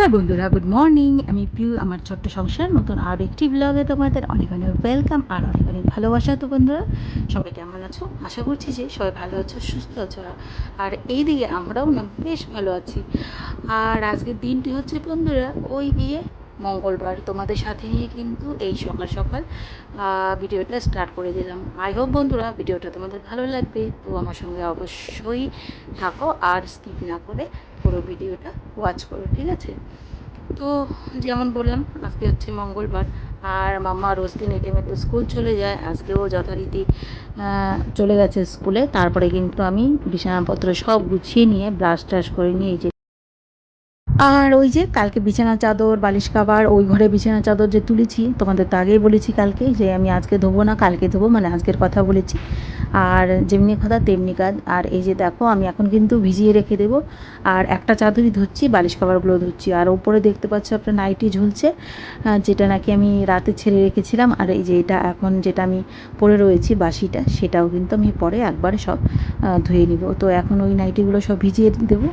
নমস্কার বন্ধুরা, good morning. আমি পিউ, আমার ছোট্ট সংসার নতুন আর একটি ব্লগে তোমাদের অনেক অনেক ওয়েলকাম আর অনেক অনেক ভালোবাসা। তো বন্ধুরা, সবাই কেমন আছো? আশা করছি যে সবাই ভালো আছো, সুস্থ আছো। আর এইদিকে আমরাও না বেশ ভালো আছি। আর আজকের দিনটি হচ্ছে বন্ধুরা ওই দিয়ে মঙ্গলবার। তোমাদের সাথে নিয়ে কিন্তু এই সকাল সকাল ভিডিওটা স্টার্ট করে দিলাম। আই হোপ বন্ধুরা ভিডিওটা তোমাদের ভালো লাগবে। তো আমার সঙ্গে অবশ্যই থাকো আর স্কিপ না করে পুরো ভিডিওটা ওয়াচ করো, ঠিক আছে? তো যেমন বললাম, আজকে হচ্ছে মঙ্গলবার আর মাম্মা রোজ দিন এটিএমে তো স্কুল চলে যায়। আজকেও যথারীতি চলে গেছে স্কুলে। তারপরে কিন্তু আমি বিছানাপত্র সব গুছিয়ে নিয়ে ব্রাশ ট্রাশ করে নিয়ে এই যে, আর ওই যে কালকে বিছানা চাদর বালিশ কাভার ওই ঘরে বিছানা চাদর যে তুলেছি, তোমাদের তো আগেই বলেছি কালকে যে আমি আজকে ধোবো না, কালকে ধোবো, মানে আজকের কথা বলেছি। আর যেমনি কথা তেমনি কাজ। আর এই যে দেখো, আমি এখন কিন্তু ভিজিয়ে রেখে দেবো। আর একটা চাদরই ধুচ্ছি, বালিশ কাভারগুলো ধুচ্ছি। আর ওপরে দেখতে পাচ্ছ একটা নাইটি ঝুলছে, যেটা নাকি আমি রাতে ছেড়ে রেখেছিলাম। আর এই যে এটা এখন যেটা আমি পরে রয়েছি বাসিটা, সেটাও কিন্তু আমি পরে একবারে সব ধুয়ে নিব। তো এখন ওই নাইটিগুলো সব ভিজিয়ে দেবো।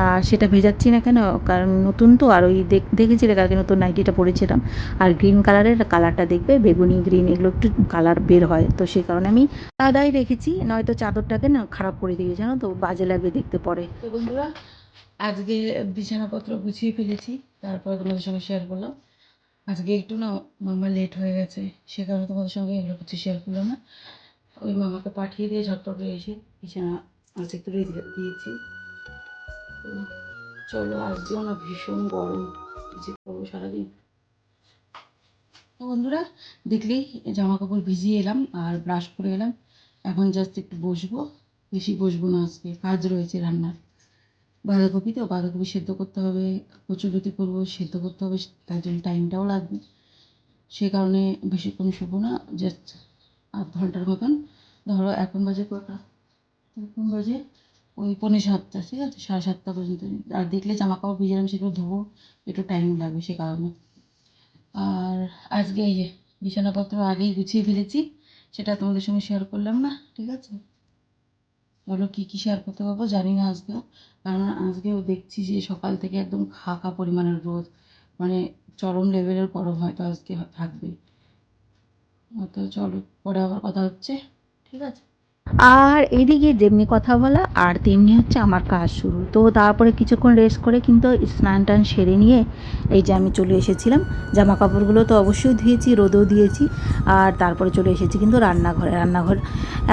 আর সেটা ভেজাচ্ছি না কেন, কারণ নতুন তো। আর ওই দেখেছিলে কালকে নতুন নাইটিটা পরেছিলাম। আর গ্রিন কালারের কালারটা দেখবে, বেগুনি গ্রিন এগুলো একটু কালার বের হয়, তো সেই কারণে আমি আলাদাই রেখেছি। নয়তো চাদরটাকে না খারাপ করে দিয়ে, জানো তো, বাজে লাগবে দেখতে পরে। তো বন্ধুরা, আজকে বিছানাপত্র গুছিয়ে ফেলেছি, তারপর তোমাদের সঙ্গে শেয়ার করলাম। আজকে একটু না মামা লেট হয়ে গেছে, সে কারণে তোমাদের সঙ্গে এগুলো কিছু শেয়ার করলাম না। ওই মামাকে পাঠিয়ে দিয়ে ঝটপট করে এসে বিছানা আজ একটু রেডি দিয়েছি। তো চলো, আজকেও না ভীষণ গরম, যে করবো সারাদিন। তো বন্ধুরা, দেখলেই জামা কাপড় ভিজিয়ে এলাম আর ব্রাশ করে এলাম। এখন জাস্ট একটু বসবো, বেশি বসবো না, আজকে কাজ রয়েছে রান্নার। বাঁধাকপি তো, বাঁধাকপি সেদ্ধ করতে হবে, কচুরলতি করবো, সেদ্ধ করতে হবে, তার জন্য টাইমটাও লাগবে। সে কারণে বেশিক্ষণ শোবো না, জাস্ট আধ ঘন্টার মতন। ধরো এখন বাজে কটা, এখন বাজে ওই 6:45, ঠিক আছে, 7:30 পর্যন্ত। আর দেখলে জামা কাপড় ভিজালাম, সেগুলো ধোবো, একটু টাইম লাগবে সে কারণে। আর আজকে এই যে বিছানাপত্র আগেই গুছিয়ে ফেলেছি, সেটা তোমাদের সঙ্গে শেয়ার করলাম না, ঠিক আছে? বলো কী কী শেয়ার করতে পারবো জানি না আজকেও, কারণ আজকেও দেখছি যে সকাল থেকে একদম খা পরিমাণের রোদ, মানে চরম লেভেলের গরম হয়তো আজকে থাকবে। তো চলো, পরে আবার কথা হচ্ছে, ঠিক আছে? আর এদিকে যেমনি কথা বলা আর তেমনি হচ্ছে আমার কাজ শুরু। তো তারপরে কিছুক্ষণ রেস্ট করে কিন্তু স্নান টান সেরে নিয়ে এই যে আমি চলে এসেছিলাম। জামা কাপড়গুলো তো অবশ্যই ধুয়েছি, রোদেও দিয়েছি। আর তারপরে চলে এসেছি কিন্তু রান্নাঘর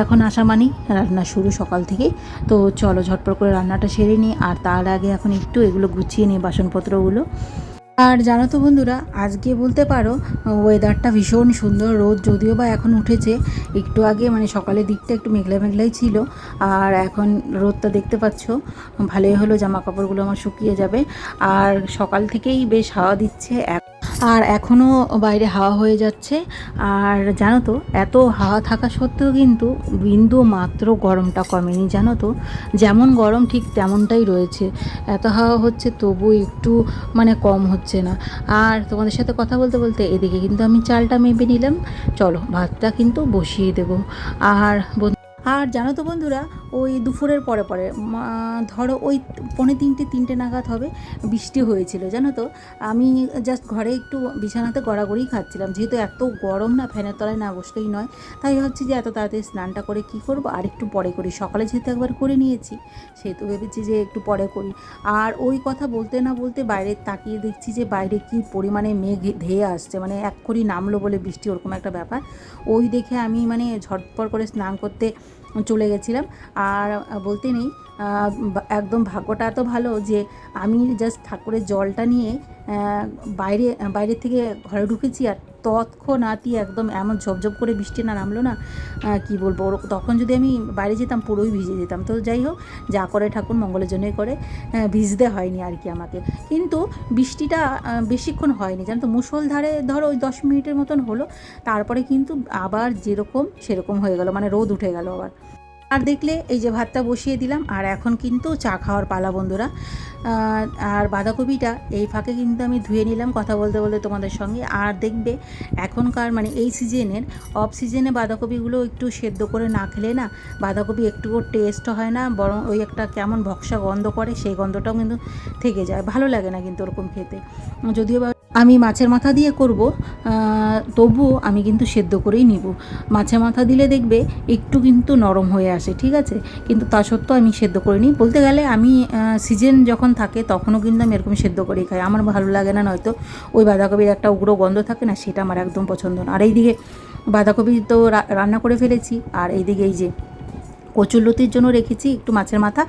এখন আসা মানেই রান্না শুরু সকাল থেকেই। তো চলো ঝটপট করে রান্নাটা সেরে নিই। আর তার আগে এখন একটু এগুলো গুছিয়ে নিই, বাসনপত্রগুলো। আর জানো তো বন্ধুরা, আজকে বলতে পারো ওয়েদারটা ভীষণ সুন্দর। রোদ যদিও বা এখন উঠেছে, একটু আগে মানে সকালের দিকটা একটু মেঘলা মেঘলাই ছিল। আর এখন রোদটা দেখতে পাচ্ছ, ভালোই হলো, জামা কাপড়গুলো আমার শুকিয়ে যাবে। আর সকাল থেকেই বেশ হাওয়া দিচ্ছে, আর এখনও বাইরে হাওয়া হয়ে যাচ্ছে। আর জানো তো, এত হাওয়া থাকা সত্ত্বেও কিন্তু বিন্দু মাত্র গরমটা কমেনি, জানো তো। যেমন গরম ঠিক তেমনটাই রয়েছে। এত হাওয়া হচ্ছে তবু একটু মানে কম হচ্ছে না। আর তোমাদের সাথে কথা বলতে বলতে এদিকে কিন্তু আমি চালটা মেপে নিলাম। চলো ভাতটা কিন্তু বসিয়ে দেবো। আর আর জানো তো বন্ধুরা, ওই দুপুরের পরে পরে ধরো ওই 2:45-3টে নাগাদ হবে, বৃষ্টি হয়েছিল, জানো তো। আমি জাস্ট ঘরে একটু বিছানাতে গড়াগড়ি খাচ্ছিলাম, যেহেতু এত গরম না, ফ্যানের তলায় না বসলেই নয়। তাই ভাবছি যে এত তাড়াতাড়ি স্নানটা করে কি করব, আর একটু পরে করি। সকালে যেহেতু একবার করে নিয়েছি, সেহেতু ভেবেছি যে একটু পরে করি। আর ওই কথা বলতে না বলতে বাইরে তাকিয়ে দেখছি যে বাইরে কি পরিমাণে মেঘ ধেয়ে আসছে, মানে এক্ষুনি নামলো বলে বৃষ্টি, ওরকম একটা ব্যাপার। ওই দেখে আমি মানে ঝটপট করে স্নান করতে চলে গেছিলাম। আর বলতে নেই, একদম ভাগ্যটা এত ভালো যে আমি জাস্ট ঠাকুরের জলটা নিয়ে বাইরে থেকে ঘরে ঢুকেছি। আর তৎক্ষণাৎই একদম এমন ঝপঝপ করে বৃষ্টি না নামলো না, কি বলবো। তখন যদি আমি বাইরে যেতাম পুরোই ভিজে যেতাম। তো যাই হোক, যা করে ঠাকুর মঙ্গলের জন্যই করে, ভিজতে হয়নি আর কি আমাকে। কিন্তু বৃষ্টিটা বেশিক্ষণ হয়নি, জানো তো। মুষলধারে ধরো ওই 10 মিনিটের মতন হলো, তারপরে কিন্তু আবার যেরকম সেরকম হয়ে গেল, মানে রোদ উঠে গেল আবার। আর দেখলে এই যে ভাতটা বসিয়ে দিলাম, আর এখন কিন্তু চা খাওয়ার পালা বন্ধুরা। আর বাঁধাকপিটা এই ফাঁকে কিন্তু আমি ধুয়ে নিলাম কথা বলতে বলতে তোমাদের সঙ্গে। আর দেখবে এখনকার মানে এই সিজনের অফ সিজনে বাঁধাকপিগুলো একটু সেদ্ধ করে না খেলে না বাঁধাকপি একটুও টেস্ট হয় না, বরং ওই একটা কেমন ভক্সা গন্ধ করে, সেই গন্ধটাও কিন্তু থেকে যায়, ভালো লাগে না কিন্তু ওরকম খেতে। যদিও বা আমি মাছের মাথা দিয়ে করব, তবুও আমি কিন্তু সেদ্ধ করেই নিব। মাছের মাথা দিলে দেখবে একটু কিন্তু নরম হয়ে আসে, ঠিক আছে, কিন্তু তা সত্ত্বেও আমি সেদ্ধ করে নিই। বলতে গেলে আমি সিজন যখন থাকে তখনও কিন্তু আমি এরকম সেদ্ধ করেই খাই, আমার ভালো লাগে না, নয়তো ওই বাঁধাকপির একটা উগ্র গন্ধ থাকে না, সেটা আমার একদম পছন্দ না। আর এইদিকে বাঁধাকপি তো রান্না করে ফেলেছি, আর এইদিকে এই যে কচুরলতির জন্য রেখেছি একটু মাছের মাথা,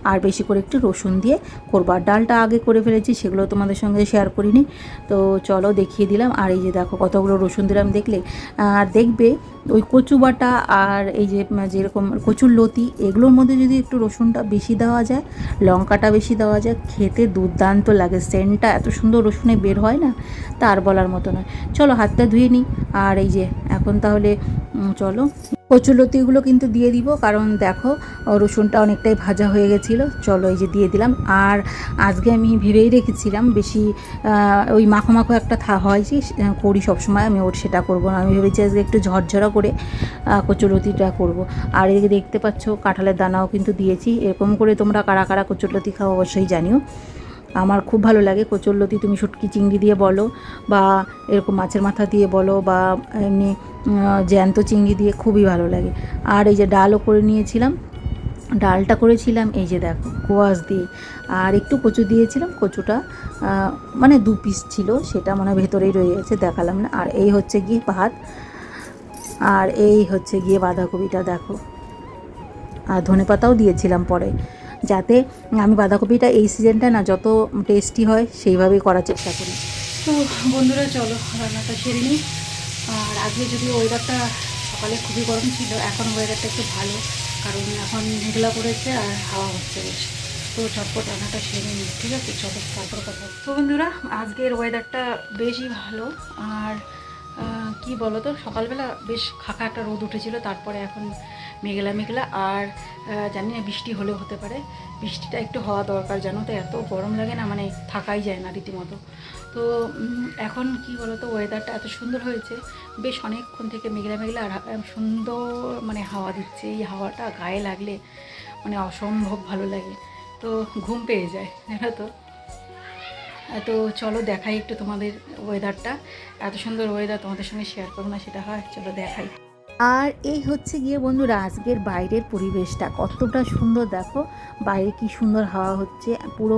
আর বেশি করে একটু রসুন দিয়ে করবো। আর ডালটা আগে করে ফেলেছি, সেগুলো তোমাদের সঙ্গে শেয়ার করিনি, তো চলো দেখিয়ে দিলাম। আর এই যে দেখো কতগুলো রসুন দিলাম দেখলে। আর দেখবে ওই কচু বাটা আর এই যে যেরকম কচুরলতি, এগুলোর মধ্যে যদি একটু রসুনটা বেশি দেওয়া যায়, লঙ্কাটা বেশি দেওয়া যায়, খেতে দুর্দান্ত লাগে, সেন্টটা এত সুন্দর রসুনে বের হয় না, তার বলার মতো নয়। চলো হাতটা ধুয়ে নিই। আর এই যে এখন তাহলে চলো কচুরলতিগুলো কিন্তু দিয়ে দিব, কারণ দেখো রসুনটা অনেকটাই ভাজা হয়ে গেছিলো। চলো এই যে দিয়ে দিলাম। আর আজকে আমি ভেবেই রেখেছিলাম বেশি ওই মাখো মাখো একটা হয় যে করি সবসময়, আমি ওর সেটা করবো না, আমি ভেবেছি আজকে একটু ঝরঝরা করে কচুরলতিটা করব। আর এদিকে দেখতে পাচ্ছ কাঁঠালের দানাও কিন্তু দিয়েছি। এরকম করে তোমরা কারা কারা কচুরলতি খাও অবশ্যই জানিও। আমার খুব ভালো লাগে কচুরলতি, তুমি শুটকি চিংড়ি দিয়ে বলো, বা এরকম মাছের মাথা দিয়ে বলো, বা এমনি জ্যান্ত চিংড়ি দিয়ে, খুবই ভালো লাগে। আর এই যে ডালও করে নিয়েছিলাম, ডালটা করেছিলাম এই যে দেখো কোয়াশ দিয়ে, আর একটু কচু দিয়েছিলাম, কচুটা মানে 2 পিস ছিল, সেটা মনে হয় ভেতরেই রয়ে গেছে, দেখালাম না। আর এই হচ্ছে গিয়ে ভাত, আর এই হচ্ছে গিয়ে বাঁধাকপিটা দেখো, আর ধনেপাতাও দিয়েছিলাম পরে, যাতে আমি বাঁধাকপিটা এই সিজনটা না যত টেস্টি হয় সেইভাবেই করার চেষ্টা করি। তো বন্ধুরা চলো রান্নাটা সেরে নিই। আর আজকে যদি ওয়েদারটা সকালে খুবই গরম ছিল, এখন ওয়েদারটা একটু ভালো, কারণ এখন মেঘলা পড়েছে আর হাওয়া হচ্ছে বেশ। তো চটপট রান্নাটা সেরে নিই, ঠিক আছে, চলো তারপর কথা। তো বন্ধুরা আজকের ওয়েদারটা বেশই ভালো। আর কি বলো তো, সকালবেলা বেশ খাকা একটা রোদ উঠেছিল, তারপরে এখন মেঘলা মেঘলা। আর জানি না বৃষ্টি হলেও হতে পারে, বৃষ্টিটা একটু হওয়া দরকার, জানো তো এত গরম লাগে না, মানে থাকাই যায় না রীতিমতো। তো এখন কি বলো তো, ওয়েদারটা এত সুন্দর হয়েছে, বেশ অনেকক্ষণ থেকে মেঘলা মেঘলা, আর সুন্দর মানে হাওয়া দিচ্ছে, এই হাওয়াটা গায়ে লাগলে মানে অসম্ভব ভালো লাগে, তো ঘুম পেয়ে যায়, জানো তো। তো চলো দেখাই একটু তোমাদের ওয়েদারটা, এত সুন্দর ওয়েদার তোমাদের সঙ্গে শেয়ার করবো না সেটা হয়, চলো দেখাই। আর এই হচ্ছে গিয়ে বন্ধুরা আজকের বাইরের পরিবেশটা কতটা সুন্দর, দেখো বাইরে কি সুন্দর হাওয়া হচ্ছে, পুরো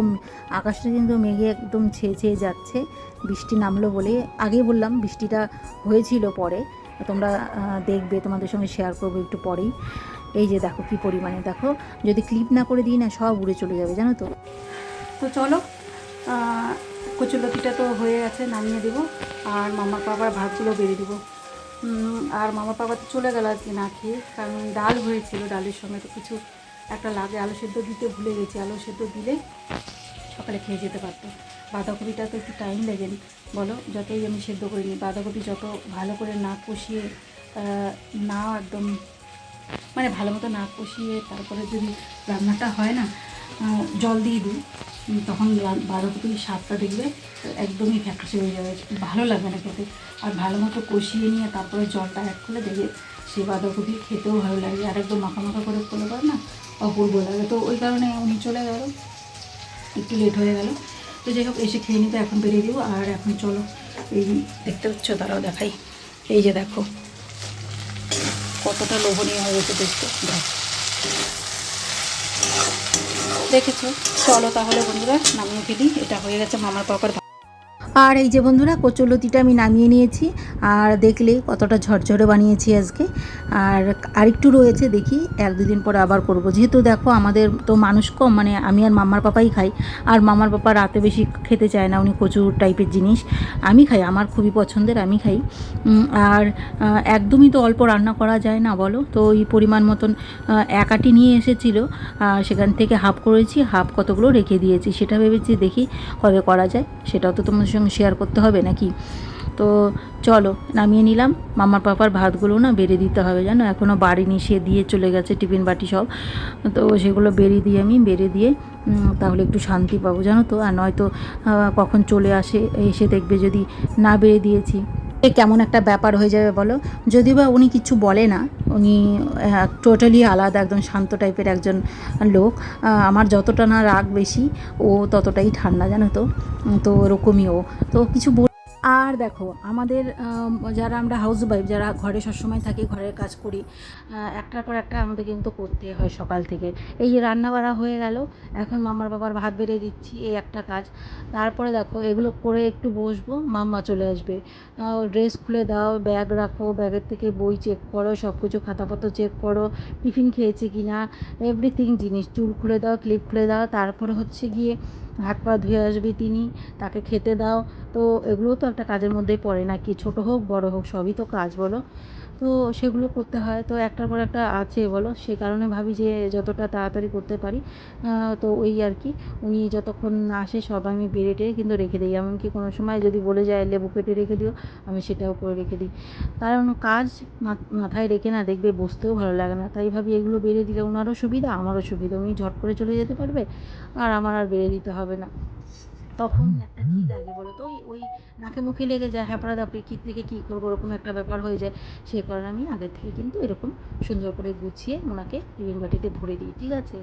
আকাশটা কিন্তু মেঘে একদম ছেয়ে ছেয়ে যাচ্ছে। বৃষ্টি নামলো বলে, আগে বললাম বৃষ্টিটা হয়েছিল, পরে তোমরা দেখবে, তোমাদের সঙ্গে শেয়ার করবো একটু পরেই। এই যে দেখো কি পরিমাণে, দেখো যদি ক্লিপ না করে দিই না সব উড়ে চলে যাবে, জানো তো। তো চলো কচুরলতিটা তো হয়ে গেছে, নামিয়ে দেবো, আর মামার পাপার ভাতগুলো বেড়ে দেবো। আর মামা পাপা তো চলে গেল আজকে না খেয়ে, কারণ ডাল হয়েছিল, ডালের সঙ্গে তো কিছু একটা লাগে, আলু সেদ্ধ দিতে ভুলে গেছি, আলু সেদ্ধ দিলে সকালে খেয়ে যেতে পারতো। বাঁধাকপিটা তো একটু টাইম লাগে বলো, যতই আমি সেদ্ধ করে নিই, বাঁধাকপি যত ভালো করে না কষিয়ে, না একদম মানে ভালো মতো না কষিয়ে তারপরে যদি রান্নাটা হয় না, জল দিয়ে দিই, তখন বাঁধাকপির স্বাদটা দেখবে একদমই ফ্যাকাশে হয়ে যাবে, ভালো লাগবে না খেতে। আর ভালো মতো কষিয়ে নিয়ে তারপরে জলটা অ্যাড করলে দেখবে সেই বাঁধাকপি খেতেও ভালো লাগে, আর একদম মাখা মাখা করে করলে পারে না, অপূর্ব লাগে। তো ওই কারণে উনি চলে গেল, একটু লেট হয়ে গেল। তো যাই হোক এসে খেয়ে নিতে এখন বেরিয়ে দেবো। আর এখন চলো এই দেখতে পাচ্ছ, তারাও দেখাই, এই যে দেখো কতটা লোভনীয় হয়ে গেছে দেখতে, দেখেছো। চলো তাহলে বন্ধুরা নামিয়ে ফেলি, এটা হয়ে গেছে মামার পাপার। আর এই যে বন্ধুরা কচুরলতিটা আমি নামিয়ে নিয়েছি, আর দেখলে কতটা ঝরঝরে বানিয়েছি আজকে। আর আরেকটু রয়েছে, দেখি 1-2 দিন পরে আবার করব, যেহেতু দেখো আমাদের তো মানুষ কম, মানে আমি আর মামার পাপাই খাই, আর মামার পাপা রাতে বেশি খেতে চায় না, উনি কচুর টাইপের জিনিস, আমি খাই, আমার খুবই পছন্দের, আমি খাই। আর একদমই তো অল্প রান্না করা যায় না বলো, তো ওই পরিমাণ মতন এক আটি নিয়ে এসেছিলো, সেখান থেকে হাফ করেছি, হাফ কতগুলো রেখে দিয়েছি, সেটা ভেবেছি দেখি কবে করা যায়, সেটাও তো তোমাদের সঙ্গে শেয়ার করতে হবে নাকি। তো চলো নামিয়ে নিলাম। মামার পাপার ভাতগুলো না বেড়ে দিতে হবে, জানো, এখনও বাড়িনি, সে দিয়ে চলে গেছে টিফিন বাটি সব। তো সেগুলো বেড়ে দিয়ে তাহলে একটু শান্তি পাবো, জানো তো। আর নয়তো কখন চলে আসে, এসে দেখবে যদি না বেড়ে দিয়েছি, এ কেমন একটা ব্যাপার হয়ে যাবে বলো। যদিও বা উনি কিছু বলে না, উনি টোটালি আলাদা, একদম শান্ত টাইপের একজন লোক। আমার যতটা না রাগ বেশি, ও ততটাই ঠান্ডা, জানো তো। তো ওরকমই ও, তো কিছু আর দেখো আমাদের যারা আমরা হাউস ওয়াইফ, যারা ঘরে সবসময় থাকি, ঘরের কাজ করি, একটার পর একটা আমাদের কিন্তু করতে হয় সকাল থেকে। এই যে রান্না বাড়া হয়ে গেল, এখন মামার বাবার ভাত বেড়ে দিচ্ছি, এই একটা কাজ। তারপরে দেখো এগুলো করে একটু বসবো, মাম্মা চলে আসবে। ড্রেস খুলে দাও, ব্যাগ রাখো, ব্যাগের থেকে বই চেক করো, সব কিছু খাতাপত্র চেক করো, টিফিন খেয়েছে কি না, এভরিথিং জিনিস, চুল খুলে দাও, ক্লিপ খুলে দাও। তারপরে হচ্ছে গিয়ে হাত পা ধুয়ে আসবে তিনি, তাকে খেতে দাও। তো এগুলোও তো একটা কাজের মধ্যেই পড়ে, নাকি ছোট হোক বড় হোক সবই তো কাজ, বলো। তো সেগুলো করতে হয়, তো একটার পর একটা আছে বলো। সে কারণে ভাবি যে যতটা তাড়াতাড়ি করতে পারি। তো ওই আর কি, উনি যতক্ষণ না আসে সব আমি বেড়ে টেড়ে কিন্তু রেখে দিই। এমনকি কোনো সময় যদি বলে যায় লেবু কেটে রেখে দিও, আমি সেটাও করে রেখে দিই। কারণ কাজ মাথায় রেখে না দেখবে বসতেও ভালো লাগে না। তাই ভাবি এগুলো বেড়ে দিলে ওনারও সুবিধা, আমারও সুবিধা, উনি ঝট করে চলে যেতে পারবে, আর আমার আর বেড়ে দিতে হবে না। তখন একটা কী লাগে বলো তো, ওই ওই নাকে মুখে লেগে যায়, হ্যাপড়া দাপড়ি, কী থেকে কী করবো, ওরকম একটা ব্যাপার হয়ে যায়। সেই কারণে আমি আগের থেকে কিন্তু এরকম সুন্দর করে গুছিয়ে ওনাকে টিফিন বাটিতে ভরে দিই, ঠিক আছে।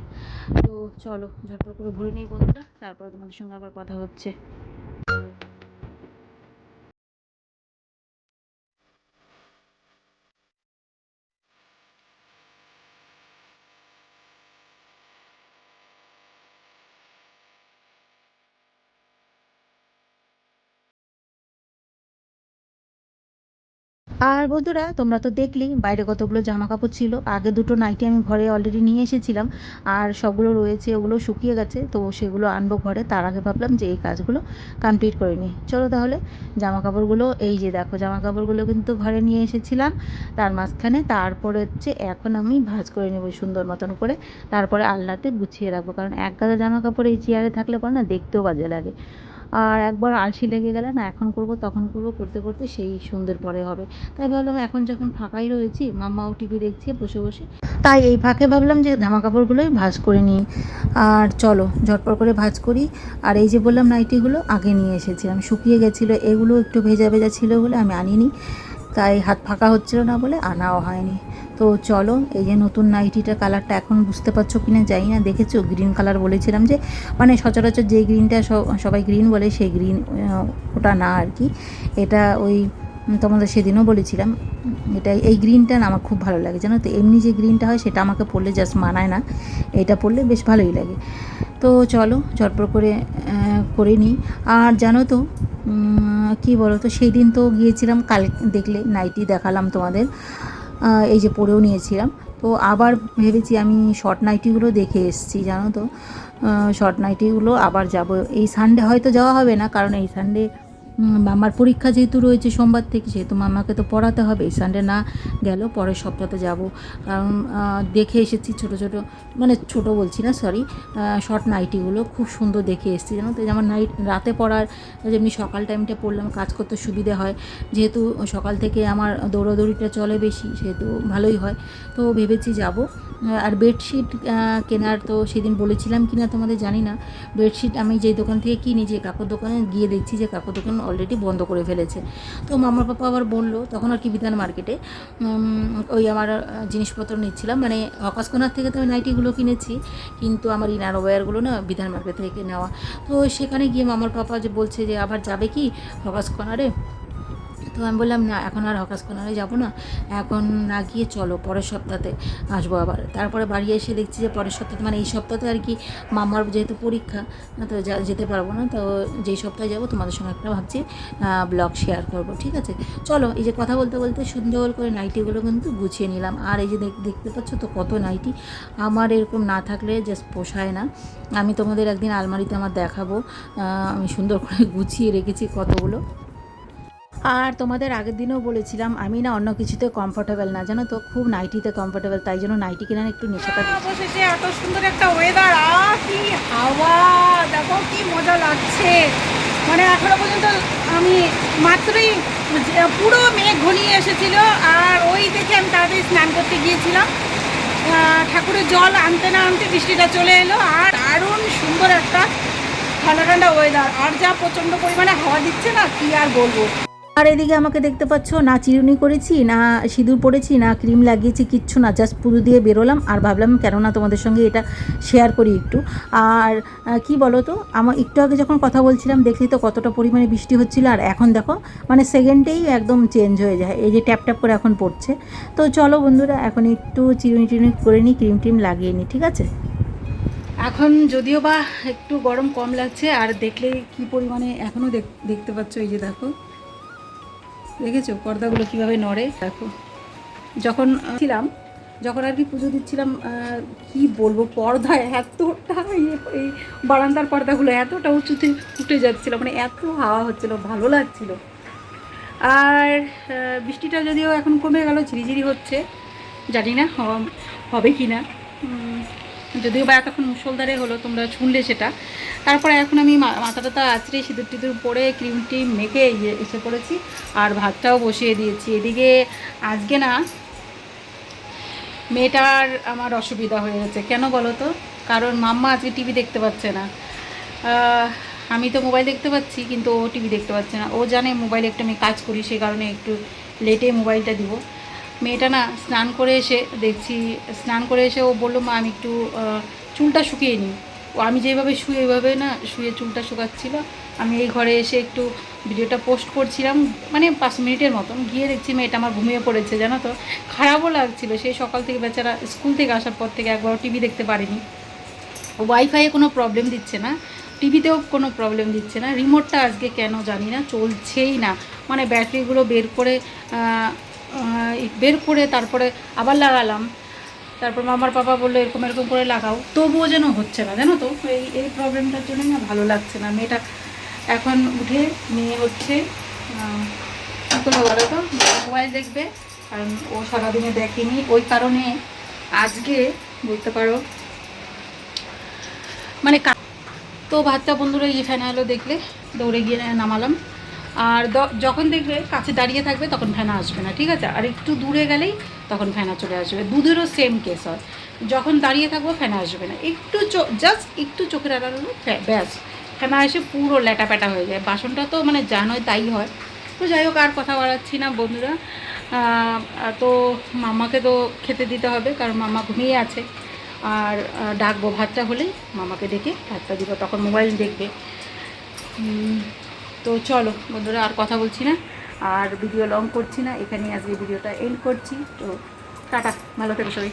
তো চলো ঝটপট করে ভরে নিই বন্ধুরা, তারপর তোমাদের সঙ্গে আবার কথা হচ্ছে। আর বন্ধুরা তোমরা তো দেখলেই বাইরে কতগুলো জামা কাপড় ছিল, আগে দুটো নাইটি আমি ঘরে অলরেডি নিয়ে এসেছিলাম, আর সবগুলো রয়েছে, ওগুলো শুকিয়ে গেছে, তো সেগুলো আনবো ঘরে। তার আগে ভাবলাম যে এই কাজগুলো কমপ্লিট করে নিই। চলো তাহলে জামা কাপড়গুলো, এই যে দেখো জামা কাপড়গুলো কিন্তু ঘরে নিয়ে এসেছিলাম তার মাঝখানে। তারপরে হচ্ছে এখন আমি ভাঁজ করে নেবো সুন্দর মতন করে, তারপরে আলনাতে গুছিয়ে রাখবো। কারণ এক গাদা জামা কাপড় এই চেয়ারে থাকলে পরে না দেখতেও বাজে লাগে। আর একবার আলসি লেগে গেলে না, এখন করব তখন করব করতে করতে সেই সন্ধ্যের পরে হবে। তাই ভাবলাম এখন যখন ফাঁকাই রয়েছি, মাম্মাও টিভি দেখছে বসে বসে, তাই এই ফাঁকে ভাবলাম যে জামা কাপড়গুলোই ভাঁজ করে নিই। আর চলো ঝটপট করে ভাঁজ করি। আর এই যে বললাম নাইটিগুলো আগে নিয়ে এসেছিলাম, শুকিয়ে গেছিলো, এগুলো একটু ভেজা ভেজা ছিল বলে আমি আনিনি, তাই হাত ফাঁকা হচ্ছিল না বলে আনাও হয়নি। তো চলো, এই যে নতুন নাইটিটার কালারটা এখন বুঝতে পারছো কি না জানি না, দেখেছো গ্রিন কালার বলেছিলাম যে, মানে সচরাচর যে গ্রিনটা সবাই গ্রিন বলে সেই গ্রিন ওটা না আর কি। এটা ওই তোমাদের সেদিনও বলেছিলাম, এটা এই গ্রিনটা না আমার খুব ভালো লাগে, জানো তো। এমনি যে গ্রিনটা হয় সেটা আমাকে পরলে জাস্ট মানায় না, এটা পরলে বেশ ভালোই লাগে। তো চলো ঝটপট করে করে নিই। আর জানো তো কী বলো তো, সেই দিন তো গিয়েছিলাম, কাল দেখলে নাইটি দেখালাম তোমাদের, এই যে পরেও নিয়েছিলাম। তো আবার ভেবেছি আমি শর্ট নাইটিগুলো দেখে এসেছি, জানো তো। শর্ট নাইটিগুলো আবার যাব এই সানডে, হয়তো যাওয়া হবে না, কারণ এই সানডে মামার পরীক্ষা যেহেতু রয়েছে সোমবার থেকে, সেহেতু মামাকে তো পড়াতে হবে। এই সানডে না গেলেও পরের সপ্তাহতে যাব, কারণ দেখে এসেছি ছোটো ছোটো, মানে ছোটো বলছি না সরি, শর্ট নাইটিগুলো খুব সুন্দর দেখে এসেছি, জানো তো। যেমন নাইট রাতে পরার, যেমনি সকাল টাইমটা পরলাম কাজ করতে সুবিধে হয়, যেহেতু সকাল থেকে আমার দৌড়াদৌড়িটা চলে বেশি, সেহেতু ভালোই হয়। তো ভেবেছি যাব। আর বেডশিট কেনার তো সেদিন বলেছিলাম কি না তোমাদের জানি না। বেডশিট আমি যেই দোকান থেকে কিনি, যে কাকুর দোকানে গিয়ে দেখছি যে কাকুর দোকান অলরেডি বন্ধ করে ফেলেছে। তো মামার পাপা আবার বললো, তখন আর কি বিধান মার্কেটে ওই আমার জিনিসপত্র নিচ্ছিলাম, মানে হকাস কর্নার থেকে তো আমি নাইটিগুলো কিনেছি, কিন্তু আমার ইনার ওয়্যারগুলো না বিধান মার্কেট থেকে নেওয়া। তো সেখানে গিয়ে মামার পাপা যে বলছে যে আবার যাবে কি হকাস কর্নারে। তো আমি বললাম না, এখন আর হকাস কর্নারে যাবো না, এখন না গিয়ে চলো পরের সপ্তাহে আসবো আবার। তারপরে বাড়ি এসে দেখছি যে পরের সপ্তাহে, মানে এই সপ্তাহে আর কি, মামার যেহেতু পরীক্ষা, তো যেতে পারবো না। তো যেই সপ্তাহে যাবো তোমাদের সঙ্গে একটা ভাবছি ব্লগ শেয়ার করবো, ঠিক আছে। চলো, এই যে কথা বলতে বলতে সুন্দর করে নাইটিগুলো কিন্তু গুছিয়ে নিলাম। আর এই যে দেখতে পাচ্ছ তো কত নাইটি, আমার এরকম না থাকলে জাস্ট পোষায় না। আমি তোমাদের একদিন আলমারিতে আমার দেখাবো, আমি সুন্দর করে গুছিয়ে রেখেছি কতগুলো। আর তোমাদের আগের দিনও বলেছিলাম আমি না অন্য কিছুতে কমফোর্টেবল না, জানো তো, খুব নাইটিতে কমফোর্টেবল, তাই জন্য নাইটি কেনার একটু নেশাটা বসেছে। এত সুন্দর একটা ওয়েদার, কি হাওয়া, দেখো কি মজা লাগছে। মানে এখনো পর্যন্ত আমি মাত্রই পুরো মেঘ ঘনিয়ে এসেছিল, আর ওই দেখে আমি তাড়াতাড়ি স্নান করতে গিয়েছিলাম। ঠাকুরের জল আনতে না আনতে বৃষ্টিটা চলে এলো, আর দারুণ সুন্দর একটা ঠান্ডা ঠান্ডা ওয়েদার, আর যা প্রচণ্ড পরিমাণে হাওয়া দিচ্ছে না, কি আর বলবো। আর এদিকে আমাকে দেখতে পাচ্ছ, না চিরুনি করেছি, না সিঁদুর পরেছি, না ক্রিম লাগিয়েছি, কিচ্ছু না, জাস্ট পুজো দিয়ে বেরোলাম। আর ভাবলাম কেননা তোমাদের সঙ্গে এটা শেয়ার করি একটু। আর কি বলো তো, আমার একটু আগে যখন কথা বলছিলাম দেখলি তো কতটা পরিমাণে বৃষ্টি হচ্ছিল, আর এখন দেখো মানে সেকেন্ডেই একদম চেঞ্জ হয়ে যায়, এই যে ট্যাপ ট্যাপ করে এখন পড়ছে। তো চলো বন্ধুরা, এখন একটু চিরুনি টিরুনি করে নিই, ক্রিম টিম লাগিয়ে নিই, ঠিক আছে। এখন যদিও বা একটু গরম কম লাগছে, আর দেখলে কি পরিমাণে এখনও দেখতে পাচ্ছ, এই যে দেখো, দেখেছো পর্দাগুলো কীভাবে নড়ে, দেখো। যখন ছিলাম, যখন আর কি পুজো দিচ্ছিলাম, কি বলবো, পর্দা এতটা এই বারান্দার পর্দাগুলো এতটা উঁচুতে উঠে যাচ্ছিলো, মানে এত হাওয়া হচ্ছিলো, ভালো লাগছিল। আর বৃষ্টিটা যদিও এখন কমে গেল, ঝিরিঝিরি হচ্ছে, জানি না হবে কি না, যদিও বা এতক্ষণ মুষলধারে হলো, তোমরা শুনলে সেটা। তারপরে এখন আমি মাথা টাথা আঁচড়ে সিঁদুর টিঁদুর পরে ক্রিম টিম মেখে এসে পড়েছি, আর ভাতটাও বসিয়ে দিয়েছি। এদিকে আজকে না মেয়েটার আমার অসুবিধা হয়ে গেছে, কেন বলো তো? কারণ মাম্মা আজকে টিভি দেখতে পাচ্ছে না। আমি তো মোবাইল দেখতে পাচ্ছি, কিন্তু ও টিভি দেখতে পাচ্ছে না। ও জানে মোবাইলে একটু আমি কাজ করি, সেই কারণে একটু লেটে মোবাইলটা দিব। মেয়েটা না স্নান করে এসে দেখছি, স্নান করে এসে ও বললো, মা আমি একটু চুলটা শুকিয়ে নিই। ও আমি যেভাবে শুয়ে ওইভাবে না শুয়ে চুলটা শুকাচ্ছিল। আমি এই ঘরে এসে একটু ভিডিওটা পোস্ট করছিলাম, মানে 5 মিনিটের মতন, গিয়ে দেখছি মেয়েটা আমার ঘুমিয়ে পড়েছে, জানো তো। খারাপও লাগছিল, সেই সকাল থেকে বেচারা স্কুল থেকে আসার পর থেকে একবারও টিভি দেখতে পারিনি। ওয়াইফাইয়ে কোনো প্রবলেম দিচ্ছে না, টিভিতেও কোনো প্রবলেম দিচ্ছে না, রিমোটটা আজকে কেন জানি না চলছেই না, মানে ব্যাটারিগুলো বের করে তারপরে আবার লাগালাম। তারপর মামার পাপা বললো এরকম এরকম করে লাগাও, তবুও যেন হচ্ছে না, জানো তো। এই প্রবলেমটার জন্য না ভালো লাগছে না। মেয়েটা এখন উঠে মেয়ে হচ্ছে কী করবো বলো তো, মোবাইল দেখবে, কারণ ও সারাদিনে দেখেনি, ওই কারণে আজকে বলতে পারো মানে। তো বাচ্চা বন্ধুরা এই যে ফ্যান এলো দেখলে, দৌড়ে গিয়ে নামালাম। আর যখন দেখবে কাছে দাঁড়িয়ে থাকবে তখন ফ্যানা আসবে না, ঠিক আছে। আর একটু দূরে গেলেই তখন ফ্যানা চলে আসবে। দুধেরও সেম কেস হয়, যখন দাঁড়িয়ে থাকবো ফ্যানা আসবে না, একটু জাস্ট একটু চোখের আড়াল হলো ব্যাস ফ্যানা এসে পুরো ল্যাটাপ্যাটা হয়ে যায়। বাসনটা তো মানে জানোই তাই হয়। তো যাই হোক, আর কথা বাড়াচ্ছি না বন্ধুরা। তো মাম্মাকে তো খেতে দিতে হবে, কারণ মাম্মা ঘুমিয়ে আছে। আর ডাকবো ভাতটা হলেই মামাকে ডেকে ভাতটা দিব, তখন মোবাইল দেখবে। তো চলো বন্ধুরা, আর কথা বলছি না, আর ভিডিও লং করছি না, এখানেই আজকে ভিডিওটা এন্ড করছি। তো টাটা, ভালো থেকো সবাই।